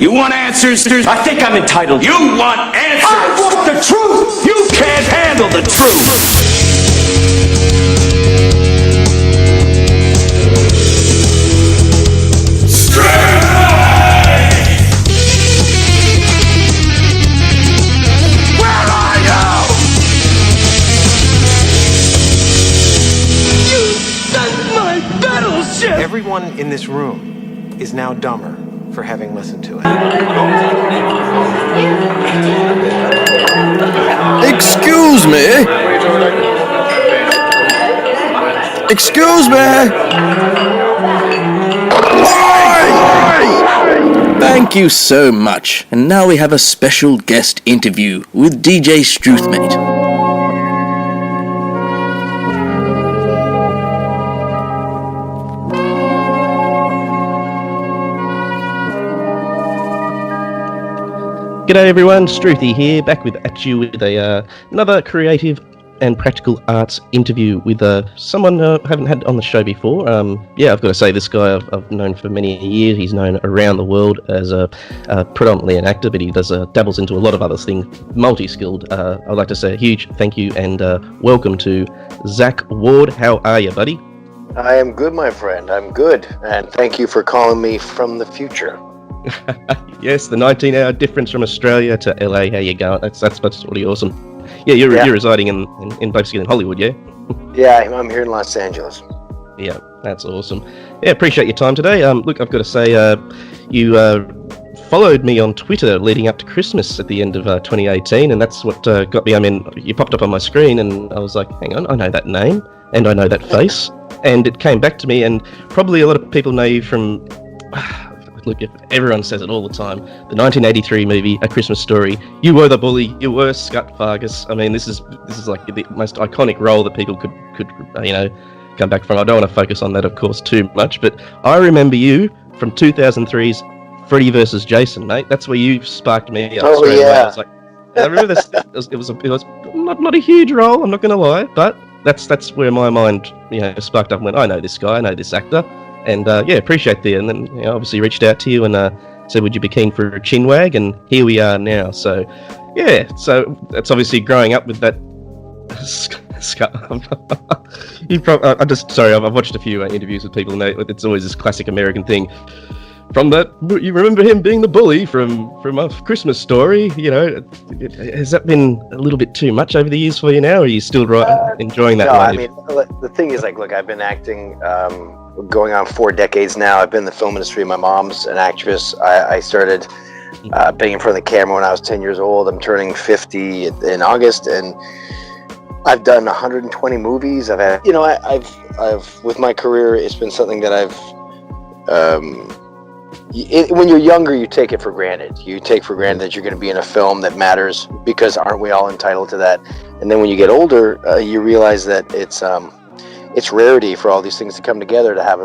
You want answers? I think I'm entitled. You want answers? I want the truth! You can't handle the truth! Everyone in this room is now dumber for having listened to it. Excuse me? Excuse me? Thank you so much. And now we have a special guest interview with DJ Struthy. G'day everyone, Struthy here, back at you with another creative and practical arts interview with someone I haven't had on the show before. I've got to say, this guy I've known for many years. He's known around the world as predominantly an actor, but he does dabbles into a lot of other things, multi-skilled. I'd like to say a huge thank you and welcome to Zack Ward. How are you, buddy? I am good, my friend. I'm good, and thank you for calling me from the future. Yes, the 19-hour difference from Australia to LA. How you going? That's really awesome. Yeah, you're residing in basically in Hollywood, yeah? Yeah, I'm here in Los Angeles. Yeah, that's awesome. Yeah, appreciate your time today. Look, I've got to say, you followed me on Twitter leading up to Christmas at the end of 2018, and that's what got me. I mean, you popped up on my screen, and I was like, hang on, I know that name, and I know that face, and it came back to me, and probably a lot of people know you from... Look, everyone says it all the time. The 1983 movie, A Christmas Story. You were the bully. You were Scut Fargus. I mean, this is like the most iconic role that people could come back from. I don't want to focus on that, of course, too much. But I remember you from 2003's Freddy vs. Jason, mate. That's where you sparked me up straight away. I was like, I remember this. It was not a huge role. I'm not going to lie, but that's where my mind sparked up and went, I know this guy. I know this actor. And appreciate that. And then obviously reached out to you and said, would you be keen for a chinwag? And here we are now. So so it's obviously growing up with that. I've watched a few interviews with people, and it's always this classic American thing. From that, you remember him being the bully from A Christmas Story. Has that been a little bit too much over the years for you now? Or are you still enjoying that? No, I mean, the thing is, look, I've been acting going on 4 decades now. I've been in the film industry. My mom's an actress. I started being in front of the camera when I was 10 years old. I'm turning 50 in August, and I've done 120 movies. I've had, I've with my career, it's been something that when you're younger, you take it for granted. You take for granted that you're going to be in a film that matters, because aren't we all entitled to that? And then when you get older, you realize that it's rarity for all these things to come together to have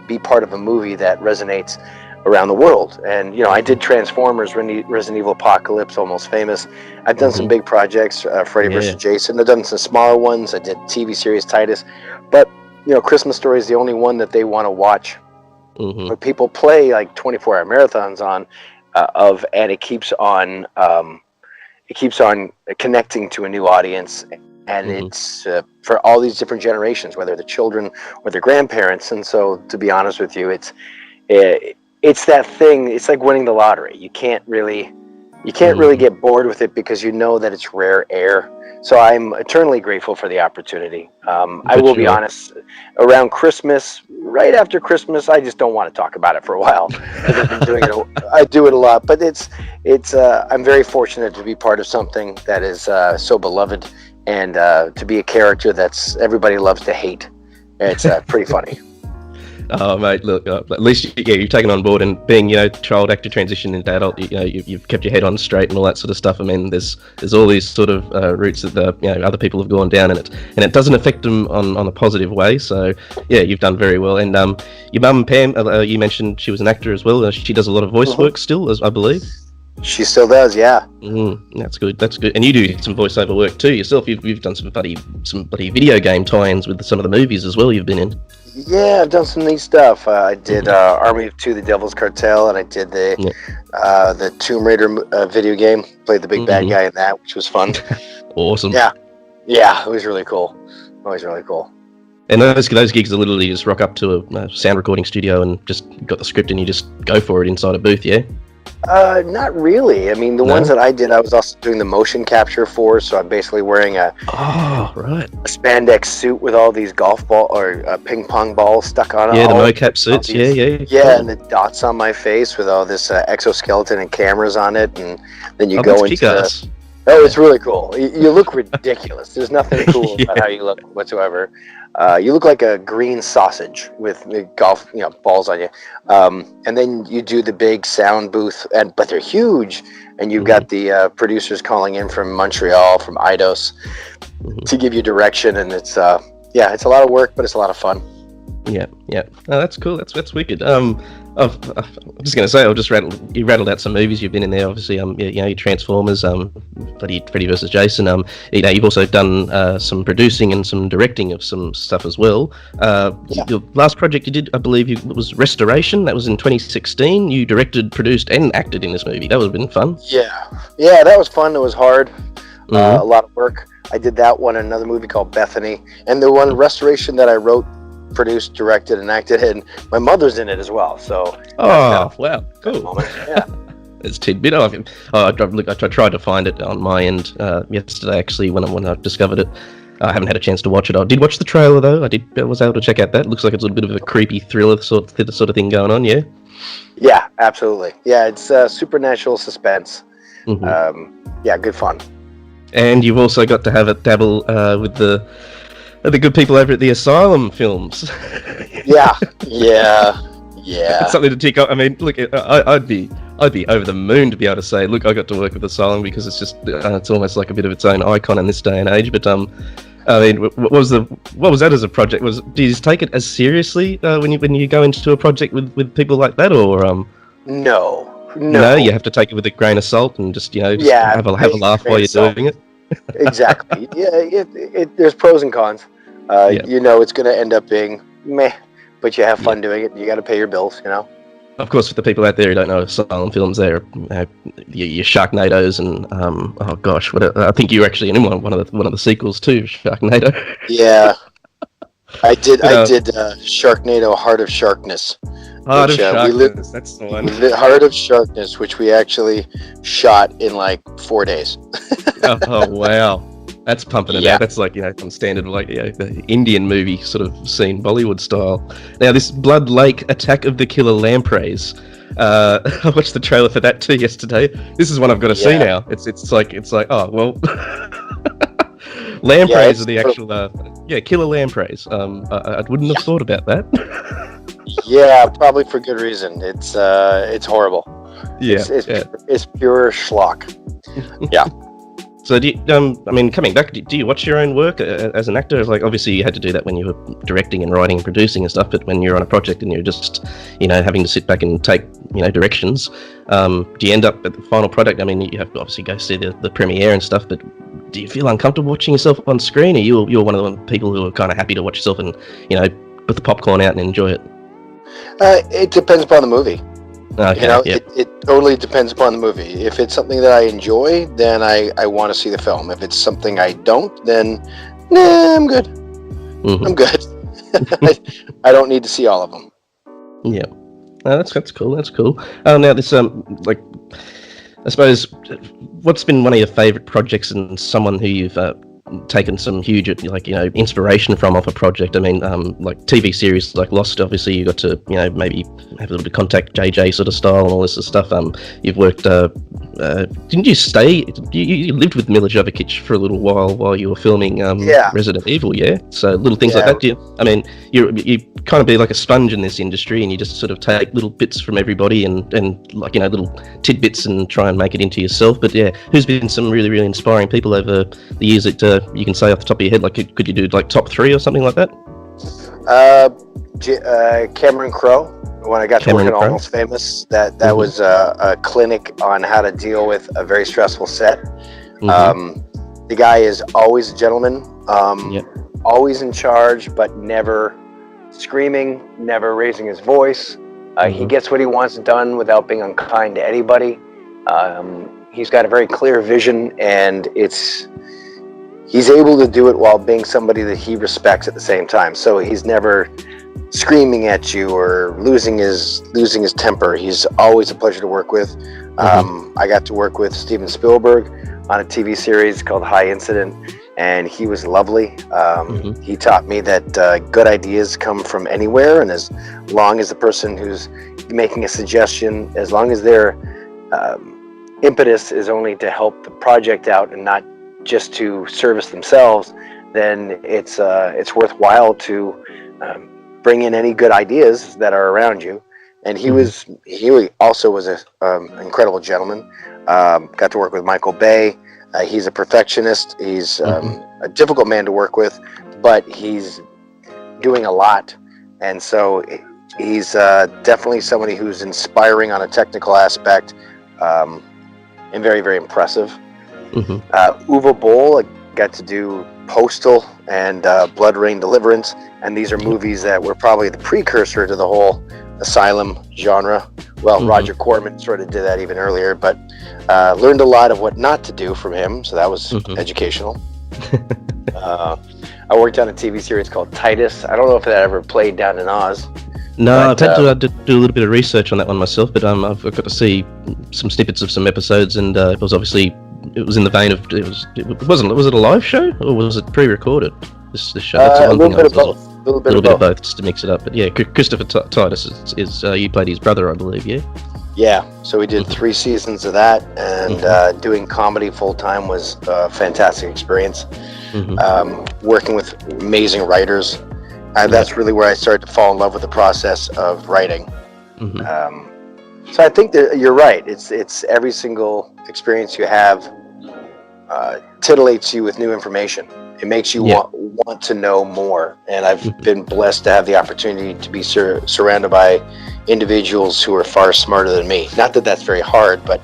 be part of a movie that resonates around the world. And I did Transformers, Resident Evil Apocalypse, Almost Famous. I've done some big projects, Freddy vs. Jason. I've done some smaller ones. I did TV series Titus, but Christmas Story is the only one that they want to watch. Where people play like 24-hour marathons on, and it keeps on connecting to a new audience, and it's for all these different generations, whether the children or their grandparents. And so, to be honest with you, it's that thing. It's like winning the lottery. You can't really get bored with it, because you know that it's rare air. So I'm eternally grateful for the opportunity. I will be honest, around Christmas, right after Christmas, I just don't want to talk about it for a while. I've been doing it. I do it a lot, but it's. I'm very fortunate to be part of something that is so beloved, and to be a character that's everybody loves to hate. It's pretty funny. Oh, mate, look, at least you've taken on board, and being, child actor transition into adult, you've kept your head on straight and all that sort of stuff. I mean, there's all these sort of routes that other people have gone down, and it doesn't affect them on a positive way. So yeah, you've done very well. And your mum Pam, you mentioned she was an actor as well. She does a lot of voice work still, as I believe. She still does, yeah. That's good. That's good. And you do some voiceover work too yourself. You've done some bloody video game tie-ins with some of the movies as well. You've been in. Yeah, I've done some neat stuff. I did Army of Two: The Devil's Cartel, and I did the Tomb Raider video game. Played the big bad guy in that, which was fun. Awesome. Yeah, it was really cool. Always really cool. And those gigs are literally just rock up to a sound recording studio and just got the script and you just go for it inside a booth, yeah? Not really. I mean, the ones that I did, I was also doing the motion capture for, so I'm basically wearing a spandex suit with all these golf ball or ping pong balls stuck on it. Yeah, the mocap suits, yeah. Yeah, and the dots on my face with all this exoskeleton and cameras on it, and then you go into... Oh, it's really cool. You look ridiculous. There's nothing cool about how you look whatsoever. You look like a green sausage with golf, balls on you. And then you do the big sound booth, but they're huge. And you've got the producers calling in from Montreal, from Eidos, to give you direction. And it's it's a lot of work, but it's a lot of fun. Yeah. Oh, that's cool. That's wicked. I'm just going to say, you rattled out some movies you've been in there. Obviously, your Transformers, bloody Freddy vs. Jason. You've also done some producing and some directing of some stuff as well. The last project you did, I believe, was Restoration. That was in 2016. You directed, produced, and acted in this movie. That would have been fun. Yeah, that was fun. It was hard. A lot of work. I did that one, another movie called Bethany, and the one Restoration that I wrote, produced, directed, and acted in. My mother's in it as well. So. Oh, wow, cool. Yeah. It's tidbit. I tried to find it on my end yesterday. Actually, when I discovered it, I haven't had a chance to watch it. I did watch the trailer though. I was able to check out that. Looks like it's a bit of a creepy thriller sort of thing going on. Yeah. Yeah, absolutely. Yeah, it's supernatural suspense. Good fun. And you've also got to have a dabble with the good people over at the Asylum Films. Yeah. It's something to tick off. I mean, look, I'd be over the moon to be able to say, look, I got to work with Asylum, because it's just it's almost like a bit of its own icon in this day and age. But I mean, what was that as a project? Do you just take it as seriously when you go into a project with people like that, or No, you have to take it with a grain of salt and just have a laugh while you're doing it. Exactly. There's pros and cons. It's going to end up being meh, but you have fun doing it. You got to pay your bills, Of course, for the people out there who don't know Asylum Films, they're your Sharknadoes and I think you were actually in one of the sequels too, Sharknado. Yeah, I did Sharknado: Heart of Sharkness. Heart of Sharkness, that's the one. Heart of Sharkness, which we actually shot in like 4 days. Oh wow. That's pumping it out. That's like, some standard, the Indian movie sort of scene, Bollywood style. Now, this Blood Lake Attack of the Killer Lampreys. I watched the trailer for that too yesterday. This is one I've got to see now. It's like, oh well. Lampreys are the actual, killer lampreys. I wouldn't have thought about that. Yeah, probably for good reason. It's horrible. Yeah, it's pure schlock. Yeah. So, coming back, do you watch your own work as an actor? Like, obviously, you had to do that when you were directing and writing and producing and stuff, but when you're on a project and you're just, having to sit back and take, directions, do you end up at the final product? I mean, you have to obviously go see the premiere and stuff, but do you feel uncomfortable watching yourself on screen, or you're one of the people who are kind of happy to watch yourself and, put the popcorn out and enjoy it? It depends upon the movie. Okay, it totally depends upon the movie. If it's something that I enjoy, then I want to see the film. If it's something I don't, then I'm good. I'm good. I don't need to see all of them. Yeah, that's cool. That's cool. Now this I suppose, what's been one of your favourite projects and someone who you've taken some huge inspiration from off a project? I mean, like TV series like Lost, obviously you got to maybe have a little bit of contact JJ sort of style and all this sort of stuff. You've worked didn't you stay you lived with Mila Jovovich for a little while you were filming Resident Evil, so little things like that. You kind of be like a sponge in this industry, and you just sort of take little bits from everybody and little tidbits and try and make it into yourself. But who's been some really, really inspiring people over the years that you can say off the top of your head? Like, could you do like top 3 or something like that? Cameron Crowe. when I got to work at Almost Famous, that was a clinic on how to deal with a very stressful set. The guy is always a gentleman, always in charge, but never screaming, never raising his voice. He gets what he wants done without being unkind to anybody. He's got a very clear vision, and he's able to do it while being somebody that he respects at the same time. So he's never screaming at you or losing his temper. He's always a pleasure to work with. I got to work with Steven Spielberg on a TV series called High Incident, and he was lovely. He taught me that good ideas come from anywhere, and as long as the person who's making a suggestion, as long as their impetus is only to help the project out and not just to service themselves, then it's worthwhile to bring in any good ideas that are around you. And he also was an incredible gentleman. Got to work with Michael Bay. He's a perfectionist. He's a difficult man to work with, but he's doing a lot. And so he's definitely somebody who's inspiring on a technical aspect, and very, very impressive. Uwe Boll, I got to do Postal and Blood Rain Deliverance, and these are movies that were probably the precursor to the whole asylum genre. Well, Roger Corman sort of did that even earlier, but learned a lot of what not to do from him, so that was educational. I worked on a TV series called Titus. I don't know if that ever played down in Oz. No, I've had to do a little bit of research on that one myself, but I've got to see some snippets of some episodes, and it was in the vein of was it a live show or was it pre-recorded? This show. That's a little bit of both. A little bit of both, just to mix it up. But yeah, Christopher Titus is you played his brother, I believe. Yeah. Yeah. So we did 3 seasons of that, and doing comedy full time was a fantastic experience. Working with amazing writers. That's really where I started to fall in love with the process of writing. So I think that you're right. It's every single experience you have titillates you with new information. It makes you want to know more. And I've been blessed to have the opportunity to be surrounded by individuals who are far smarter than me. Not that that's very hard, but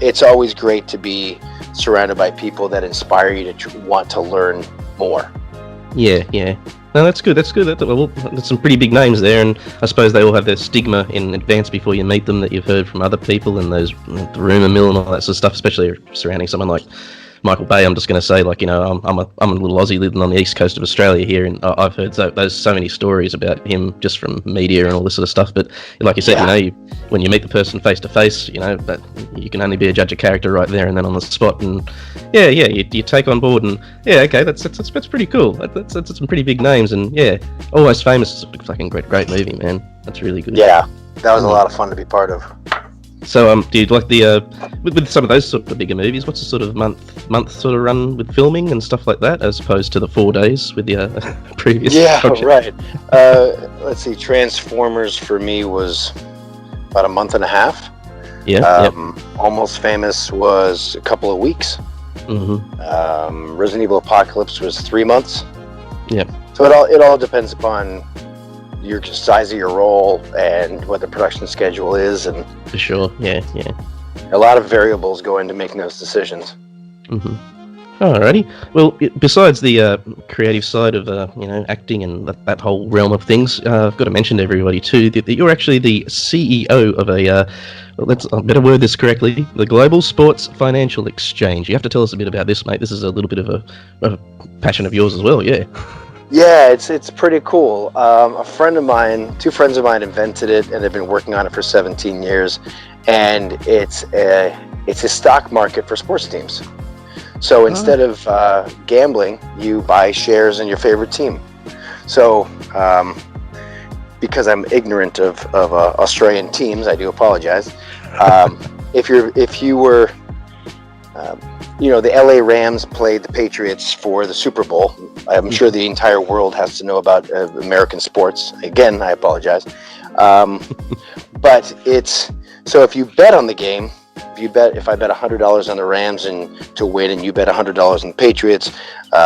it's always great to be surrounded by people that inspire you to want to learn more. Yeah. No, that's good. That's some pretty big names there, and I suppose they all have their stigma in advance before you meet them that you've heard from other people, and the rumour mill and all that sort of stuff, especially surrounding someone like Michael Bay. I'm just going to say, like, I'm a little Aussie living on the east coast of Australia here, and I've heard those so many stories about him just from media and all this sort of stuff. But like you said, when you meet the person face to face, that you can only be a judge of character right there and then on the spot. And you take on board, and that's pretty cool. That's some pretty big names, and Almost Famous is a fucking great movie, man. That's really good. Yeah, that was a lot of fun to be part of. So, do you like the with some of those sort of bigger movies? What's the sort of month sort of run with filming and stuff like that, as opposed to the 4 days with the previous? Yeah, project? Right. Let's see. Transformers for me was about a month and a half. Yeah. Almost Famous was a couple of weeks. Resident Evil Apocalypse was 3 months. Yeah. So it all depends upon your size of your role and what the production schedule is, and for sure, yeah. A lot of variables go into making those decisions. Alrighty. Well, besides the creative side of acting and that whole realm of things, I've got to mention to everybody too that you're actually the CEO of I better word this correctly, the Global Sports Financial Exchange. You have to tell us a bit about this, mate. This is a little bit of a passion of yours as well, yeah. Yeah, it's pretty cool. Two friends of mine invented it, and they've been working on it for 17 years. And it's a stock market for sports teams. So instead of gambling, you buy shares in your favorite team. So because I'm ignorant of Australian teams, I do apologize. If you were the LA Rams played the Patriots for the Super Bowl. I'm sure the entire world has to know about American sports. Again, I apologize. But so if you bet on the game, if I bet $100 on the Rams and to win, and you bet $100 on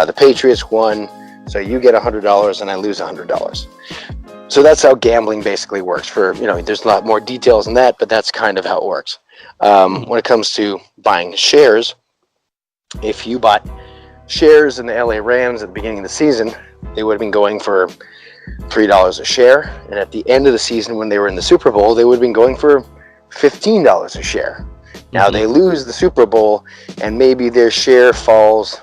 the Patriots won, so you get $100 and I lose $100. So that's how gambling basically works. There's a lot more details than that, but that's kind of how it works. When it comes to buying shares, if you bought shares in the LA Rams at the beginning of the season, they would have been going for $3 a share. And at the end of the season, when they were in the Super Bowl, they would have been going for $15 a share. Now they lose the Super Bowl, and maybe their share falls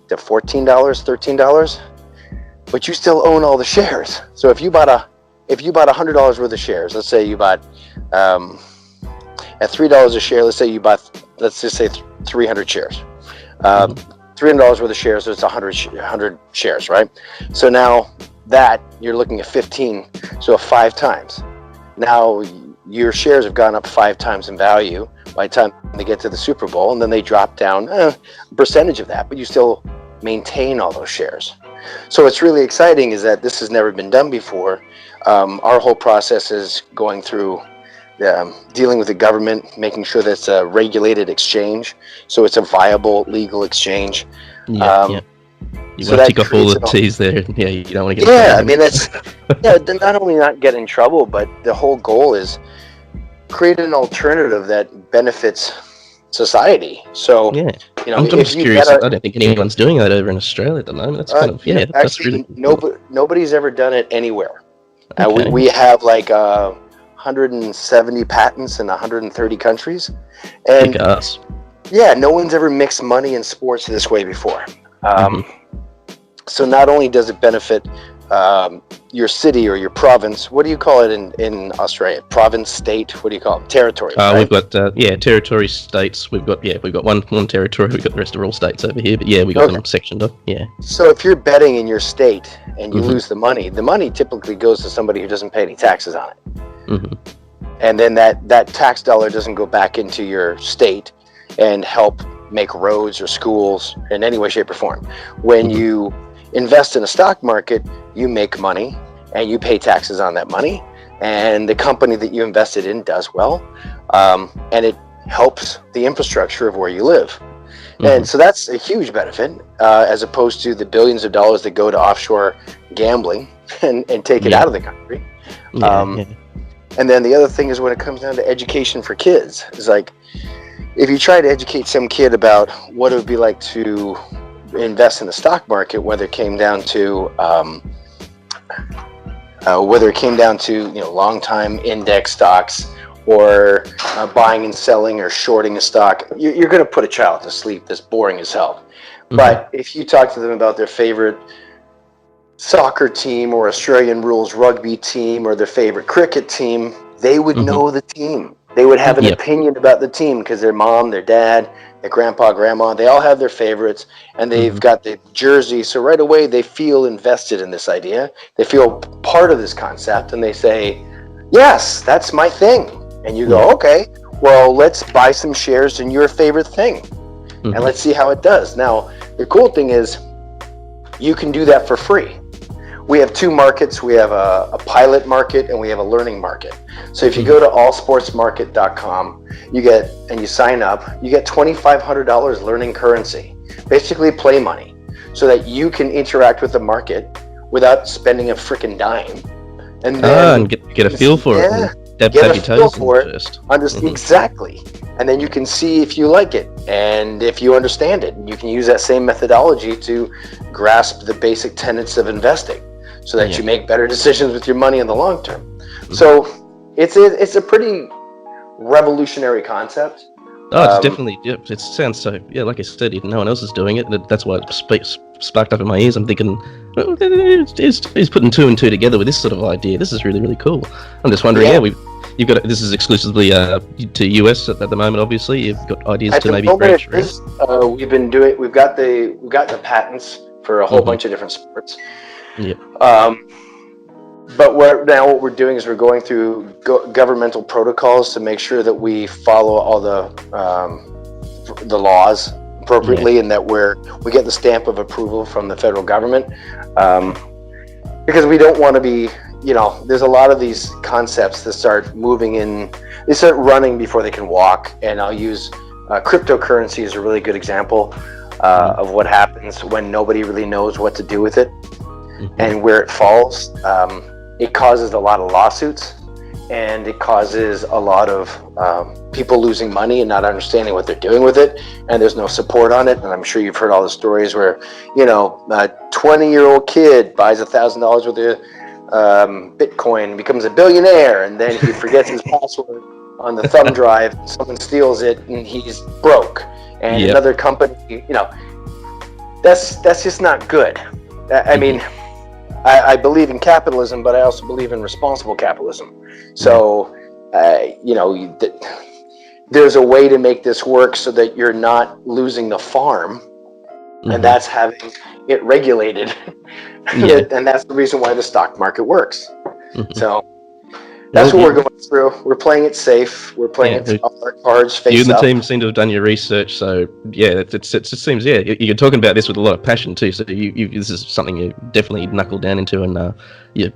to $14, $13. But you still own all the shares. So if you bought $100 worth of shares, let's say you bought at $3 a share, let's just say 300 shares. $300 worth of shares, so it's 100 shares, right? So now that you're looking at 15, so 5 times. Now your shares have gone up 5 times in value by the time they get to the Super Bowl, and then they drop down a percentage of that, but you still maintain all those shares. So what's really exciting is that this has never been done before. Our whole process is going through dealing with the government, making sure that it's a regulated exchange, so it's a viable legal exchange. You want to tick off all the T's there. Yeah, you don't want to get in trouble. I mean, that's not only not get in trouble, but the whole goal is create an alternative that benefits society. So I'm just curious. I don't think anyone's doing that over in Australia at the moment. That's kind of that's really cool. Nobody's ever done it anywhere. Okay. We have like 170 patents in 130 countries, and no one's ever mixed money and sports this way before. So not only does it benefit your city or your province, what do you call it in Australia? Province, state, what do you call it? Territory. Right? We've got territory, states. We've got one territory. We've got the rest of all states over here, but we got them sectioned up. Yeah. So if you're betting in your state and you lose the money typically goes to somebody who doesn't pay any taxes on it. And then that tax dollar doesn't go back into your state and help make roads or schools in any way, shape, or form. When you invest in a stock market, you make money and you pay taxes on that money, and the company that you invested in does well, and it helps the infrastructure of where you live. And so that's a huge benefit, as opposed to the billions of dollars that go to offshore gambling and take it out of the country. And then the other thing is when it comes down to education for kids, it's like, if you try to educate some kid about what it would be like to invest in the stock market, whether it came down to long time index stocks, or buying and selling or shorting a stock, you're going to put a child to sleep that's boring as hell. But if you talk to them about their favorite soccer team or Australian rules rugby team or their favorite cricket team, they would know the team. They would have an opinion about the team because their mom, their dad, their grandpa, grandma, they all have their favorites, and they've got the jersey. So right away, they feel invested in this idea. They feel part of this concept, and they say, yes, that's my thing. And you go, okay, well, let's buy some shares in your favorite thing, and let's see how it does. Now, the cool thing is you can do that for free. We have 2 markets. We have a pilot market and we have a learning market. So if you go to allsportsmarket.com, you sign up, you get $2,500 learning currency, basically play money, so that you can interact with the market without spending a freaking dime. And then get a feel for it. Get a feel for it. Exactly. And then you can see if you like it and if you understand it. You can use that same methodology to grasp the basic tenets of investing, so that you make better decisions with your money in the long term. So it's a pretty revolutionary concept. Oh, it's definitely, it sounds so, like I said, no one else is doing it. That's why it sparked up in my ears. I'm thinking, well, he's putting 2 and 2 together with this sort of idea. This is really, really cool. I'm just wondering, you've got, this is exclusively to US at the moment, obviously. You've got ideas to maybe branch around. We've got the patents for a whole bunch of different sports. But what we're doing is we're going through governmental protocols to make sure that we follow all the laws appropriately, and that we get the stamp of approval from the federal government, because we don't want to be, there's a lot of these concepts that start they start running before they can walk. And I'll use cryptocurrency as a really good example of what happens when nobody really knows what to do with it and where it falls. it causes a lot of lawsuits, and it causes a lot of people losing money and not understanding what they're doing with it, and there's no support on it. And I'm sure you've heard all the stories where, you know, a 20-year-old kid buys $1,000 worth of Bitcoin and becomes a billionaire, and then he forgets his password on the thumb drive, someone steals it, and he's broke. And another company, you know, that's just not good. I mean, I believe in capitalism, but I also believe in responsible capitalism. So, you know, there's a way to make this work so that you're not losing the farm, and that's having it regulated. And that's the reason why the stock market works. So that's what we're going through. We're playing it safe. We're playing it all our cards face up. You and the team seem to have done your research, so yeah, it seems you're talking about this with a lot of passion too. So this is something you definitely knuckle down into, and you're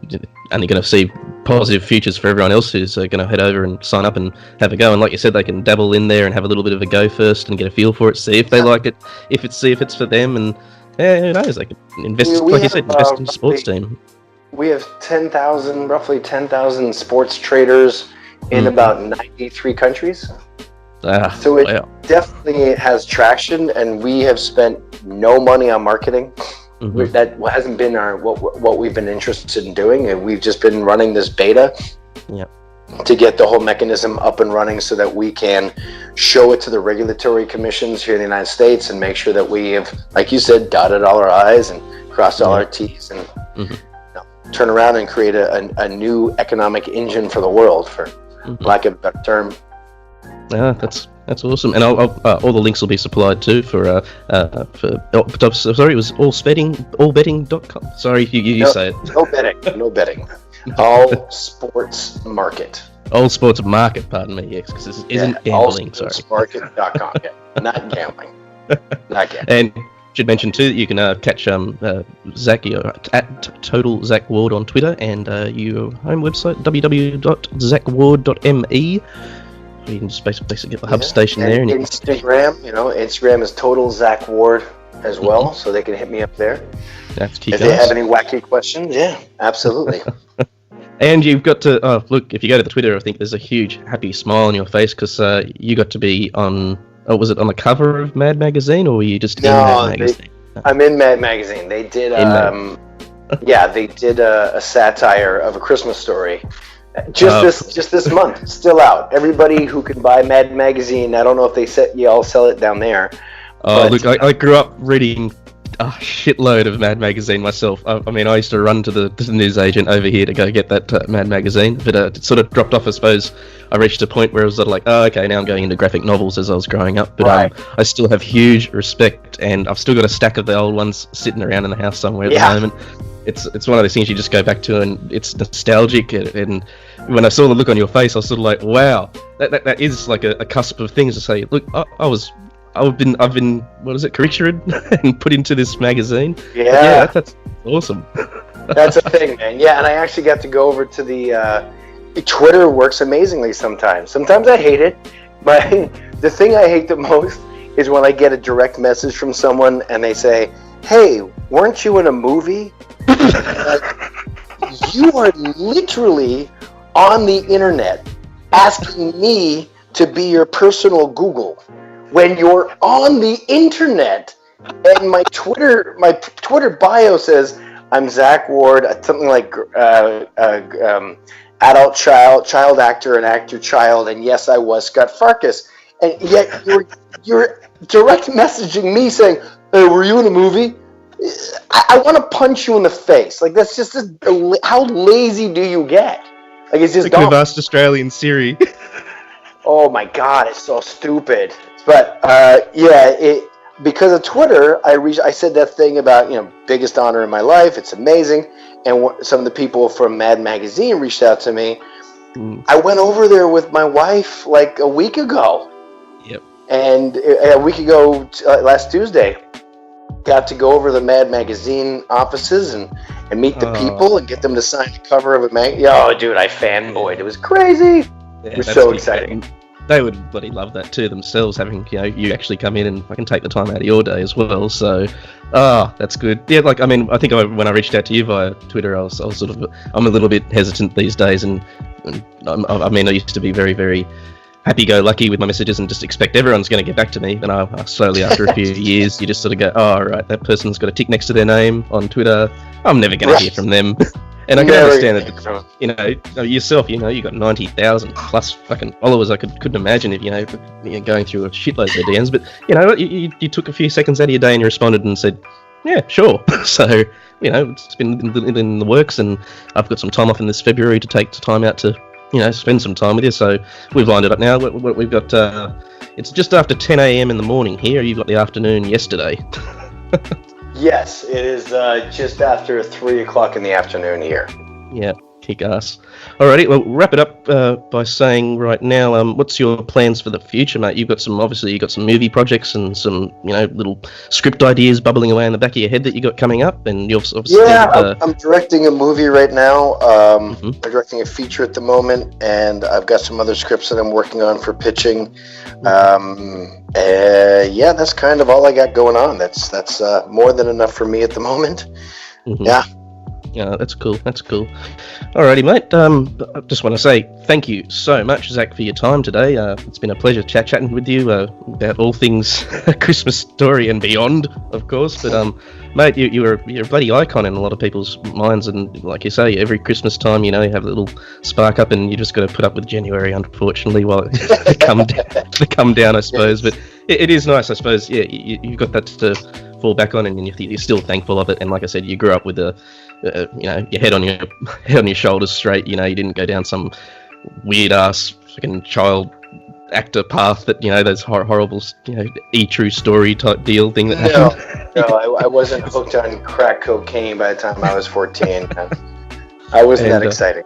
only going to see positive futures for everyone else who's going to head over and sign up and have a go. And like you said, they can dabble in there and have a little bit of a go first and get a feel for it, see if they like it, see if it's for them, and who knows, they could invest, like you said, invest in a sports team. We have roughly 10,000 sports traders in about 93 countries. So it definitely has traction, and we have spent no money on marketing. That hasn't been what we've been interested in doing, and we've just been running this beta to get the whole mechanism up and running so that we can show it to the regulatory commissions here in the United States and make sure that we have, like you said, dotted all our I's and crossed all our T's, and turn around and create a new economic engine for the world, for lack of a better term. That's awesome, and all the links will be supplied too for sorry, it was allbetting.com. Sorry if you say it. No betting. All sports market. All sports market, pardon me, yes, because this isn't gambling. Sorry. Allsportsmarket.com. Not gambling. Not gambling. And should mention too that you can catch Zack at Total Zack Ward on Twitter, and your home website www.zackward.me. You can just basically get the hub station there. And Instagram, Instagram is Total Zack Ward as well, so they can hit me up there. That's key. If they have any wacky questions, absolutely. And you've got to look, if you go to the Twitter, I think there's a huge happy smile on your face because you got to be on. Oh, was it on the cover of Mad Magazine, or were you just in Mad Magazine? I'm in Mad Magazine. They did, they did a satire of A Christmas Story. Just this month, still out. Everybody who can buy Mad Magazine, I don't know if they all sell it down there. Oh, look, I grew up reading a shitload of Mad Magazine myself. I mean, I used to run to the newsagent over here to go get that Mad Magazine, but it sort of dropped off, I suppose. I reached a point where it was sort of like, oh, okay, now I'm going into graphic novels as I was growing up, but I still have huge respect, and I've still got a stack of the old ones sitting around in the house somewhere at the moment. It's one of those things you just go back to, and it's nostalgic, and when I saw the look on your face, I was sort of like, wow, that is like a cusp of things to say, look, I've been what is it, caricatured and put into this magazine. That's awesome. That's a thing, man. Yeah, and I actually got to go over to the Twitter. Works amazingly sometimes. Sometimes I hate it, but the thing I hate the most is when I get a direct message from someone and they say, "Hey, weren't you in a movie?" You are literally on the internet asking me to be your personal Google when you're on the internet. And my Twitter bio says I'm Zack Ward, something like adult child actor and actor child, and yes, I was Scott Farkas. And yet you're direct messaging me saying, "Hey, were you in a movie?" I want to punch you in the face. Like, that's just how lazy do you get? Like, it's just. We could have asked Australian Siri. Oh my God, it's so stupid. But because of Twitter, I said that thing about biggest honor in my life. It's amazing, and some of the people from Mad Magazine reached out to me. I went over there with my wife like a week ago. Yep. And a week ago, last Tuesday, got to go over the Mad Magazine offices and meet the people and get them to sign the cover of a mag. Oh, dude, I fanboyed. It was crazy. It was so exciting. they would bloody love that too themselves, having, you know, you actually come in and I can take the time out of your day as well. So, that's good. Yeah, like, I mean, I think when I reached out to you via Twitter, I was sort of, I'm a little bit hesitant these days, and I mean, I used to be very, very happy-go-lucky with my messages and just expect everyone's going to get back to me. And I slowly, after a few years, you just sort of go, oh, right, that person's got a tick next to their name on Twitter. I'm never going to hear from them. And I can understand that, you know, yourself, you know, you got 90,000 plus fucking followers. I couldn't imagine if, you know, going through a shitload of DMs. But, you know, you took a few seconds out of your day and you responded and said, yeah, sure. So, you know, it's been in the works, and I've got some time off in this February to take time out to, you know, spend some time with you. So we've lined it up now. We've got, it's just after 10 a.m. in the morning here. You've got the afternoon yesterday. Yes, it is just after 3 o'clock in the afternoon here. Yeah, kick ass. Alrighty, well, wrap it up by saying right now, what's your plans for the future, mate? You've got some movie projects and some, you know, little script ideas bubbling away in the back of your head that you got coming up, and you've obviously I'm directing a movie right now. I'm directing a feature at the moment, and I've got some other scripts that I'm working on for pitching. Yeah, that's kind of all I got going on. That's more than enough for me at the moment. Yeah. Yeah, that's cool. Alrighty, mate. I just want to say thank you so much, Zack, for your time today. It's been a pleasure chatting with you about all things Christmas Story and beyond, of course. But mate, you're a bloody icon in a lot of people's minds, and like you say, every Christmas time, you know, you have a little spark up, and you just got to put up with January, unfortunately, while it come down, I suppose. But it is nice, I suppose. Yeah, you've got that to fall back on, and you're still thankful of it. And like I said, you grew up with you know, your head on your shoulders straight. You know, you didn't go down some weird ass fucking child actor path that, you know, those horrible, you know, true story type deal thing that happened. No, I wasn't hooked on crack cocaine by the time I was 14. I wasn't that exciting.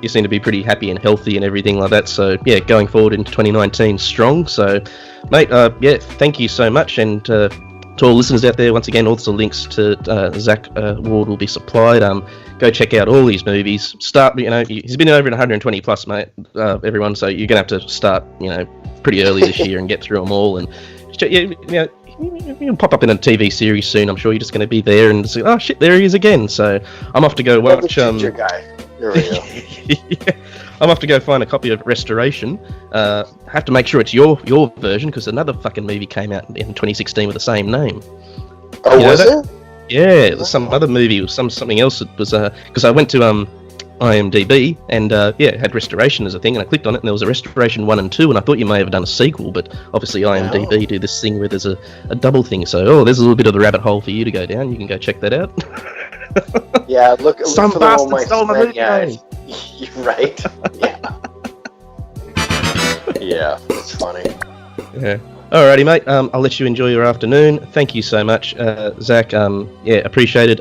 You seem to be pretty happy and healthy and everything like that. So yeah, going forward into 2019 strong. So, mate, yeah, thank you so much, and to all listeners out there, once again, all the links to Zack Ward will be supplied. Go check out all these movies. You know, he's been over 120 plus, mate, everyone, so you're going to have to start, you know, pretty early this year and get through them all. And, you know, you'll pop up in a TV series soon. I'm sure you're just going to be there and say, oh, shit, there he is again. So I'm off to go watch... Your guy. There we go. Yeah. I'm off to go find a copy of Restoration. Have to make sure it's your version, because another fucking movie came out in 2016 with the same name. Oh, was it? Yeah, it was some other movie, something else. It was because I went to IMDb and it had Restoration as a thing, and I clicked on it, and there was a Restoration 1 and 2, and I thought you may have done a sequel, but obviously IMDb do this thing where there's a double thing. So there's a little bit of the rabbit hole for you to go down. You can go check that out. Yeah, look some for bastard stole my movie. Yeah, you're right. Yeah. Yeah, it's funny. Yeah. Alrighty, mate. I'll let you enjoy your afternoon. Thank you so much, Zack. Yeah, appreciate it.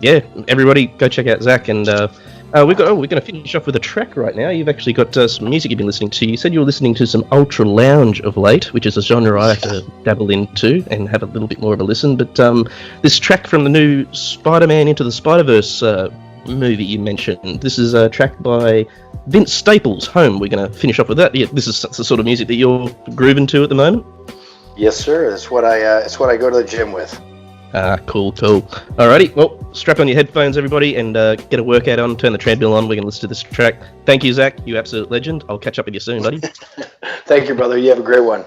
Yeah, everybody, go check out Zack, and we're going to finish off with a track right now. You've actually got some music you've been listening to. You said you were listening to some Ultra Lounge of late, which is a genre I have to dabble into and have a little bit more of a listen. But this track from the new Spider-Man Into the Spider-Verse movie you mentioned, this is a track by Vince Staples, Home. We're going to finish off with that. Yeah, this is the sort of music that you're grooving to at the moment? Yes, sir. It's what I go to the gym with. Cool. Alrighty, well, strap on your headphones, everybody, and get a workout on, turn the treadmill on. We're going to listen to this track. Thank you, Zack. You absolute legend. I'll catch up with you soon, buddy. Thank you, brother. You have a great one.